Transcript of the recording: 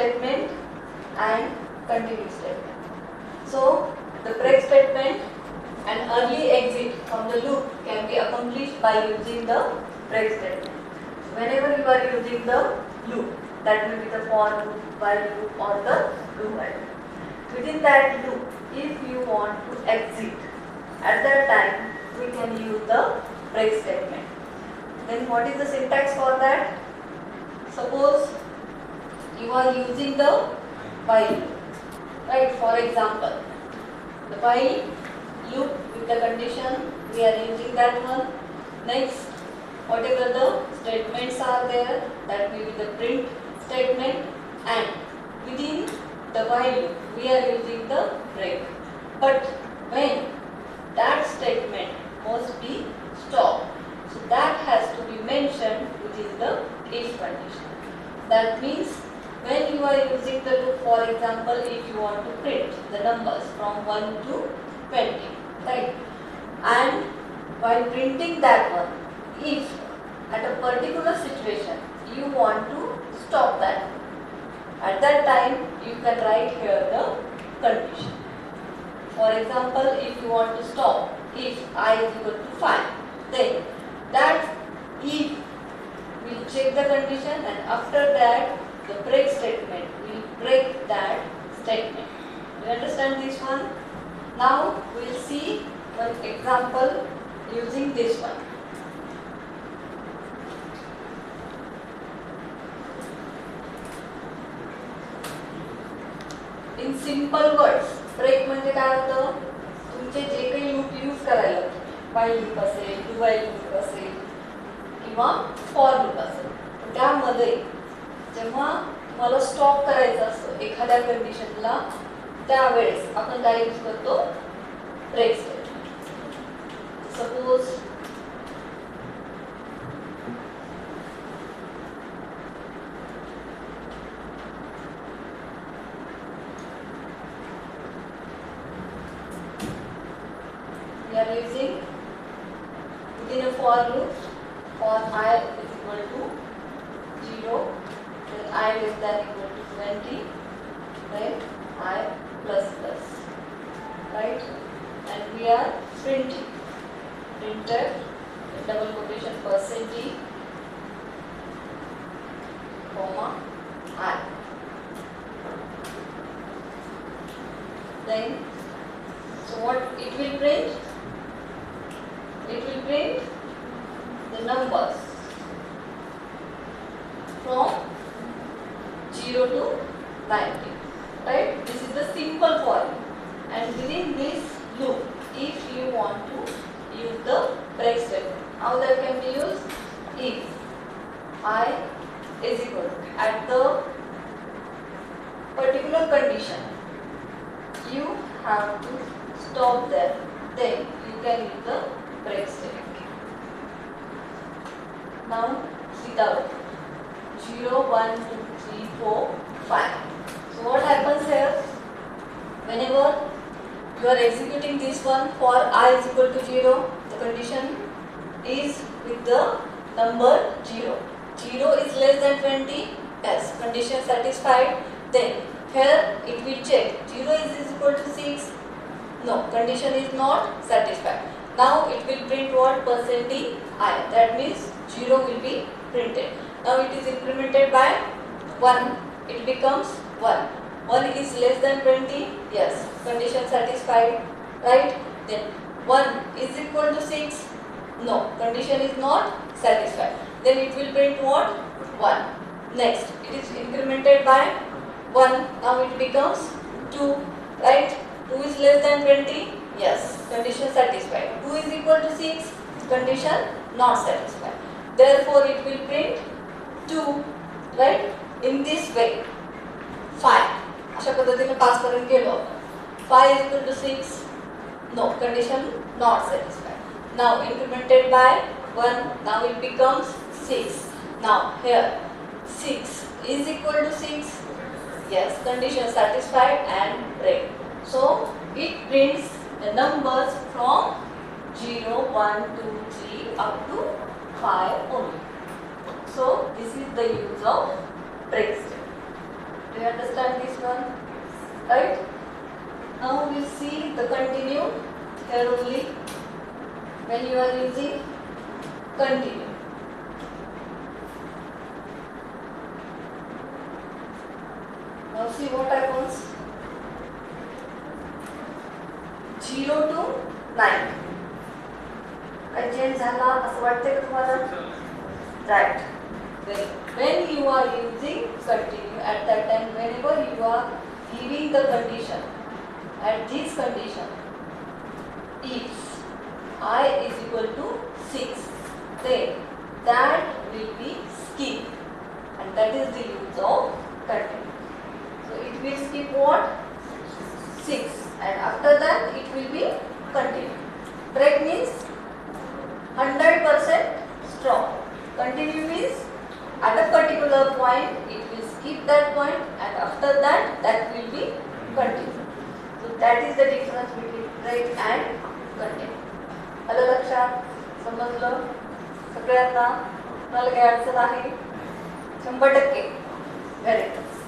statement and continue statement. So the break statement and early exit from the loop can be accomplished by using the break statement. Whenever you are using the loop, that will be the for loop, while loop or the do while. Within that loop, if you want to exit, at that time we can use the break statement. Then what is the syntax for that? Suppose you are using the while loop, right? For example, the while loop with the condition, we are using that one. Next, whatever the statements are there, that will be the print statement, and within the while loop, we are using the break. But when that statement must be stopped, so that has to be mentioned within the if condition. That means when you are using the loop, for example, if you want to print the numbers from 1 to 20, right? And while printing that one, if at a particular situation you want to stop that, at that time you can write here the condition. For example, if you want to stop if I is equal to 5, then that if will check the condition, and after that the break statement will break that statement. You understand this one? Now we will see one example using this one. In simple words, break म्हणजे काय होतं? तुमचे जे काही loop use करायला, while loop असेल, do while loop असेल किंवा for लूप असेल, त्यामध्ये जेव्हा मला स्टॉप करायचं असतं एखाद्या कंडिशनला, त्यावेळेस आपण काय यूज करतो? Break statement. Suppose we are using within a for loop for I is equal to 0, then I less than equal to 20, then I plus plus, right? And we are printing printed double quotation %, comma I. Then so what it will print? It will print the numbers from 0 to 90, right? This is the simple for loop. And within this loop, if you want to use the break statement, how that can be used? If I is equal to, at the particular condition, you have to stop there, then you can use the break statement. Now see the 0, 1, 2, 3, 4, 5. So what happens here? Whenever you are executing this one for I is equal to 0, the condition is with the number 0. 0 is less than 20, yes, condition satisfied. Then here it will check 0 is equal to 6, no, condition is not satisfied. Now it will print what? %i, that means 0 will be printed. Now it is incremented by 1, it becomes 1. 1 is less than 20, yes, condition satisfied, right? Then 1 is equal to 6, no, condition is not satisfied. Then it will print what? 1. Next, it is incremented by 1, now it becomes 2, right? 2 is less than 20, yes, condition satisfied. 2 is equal to 6, condition not satisfied. Therefore it will print 2, right? In this way, 5. अशा पद्धतीने 5 पर्यंत गेलो. 5 is equal to 6, no, condition not satisfied. Now incremented by 1, now it becomes 6. Now here 6 is equal to 6, yes, condition satisfied and break. So it prints the numbers from 0, 1, 2, 3 up to 5 only. So this is the use of break statement. Do you understand this one? Right? Now we see the continue here only when you are using continue. Now see what happens. 0 to 9. काय change झाला असं वाटतंय का तुम्हाला? Right. When you are using continue at that time, whenever you are giving the condition, at this condition, if I is equal to 6, then that will be skip, and that is the use of continue. So it will skip what? 6, and after that it will be continue. Break means 100% strong. Continue means at a particular point it will skip that point, and after that that will be continue. So that is the difference between break and continue. आलं लक्षात? समजलं? सगळ्यांना? मला काही अडचण आहे? 100%. Very good.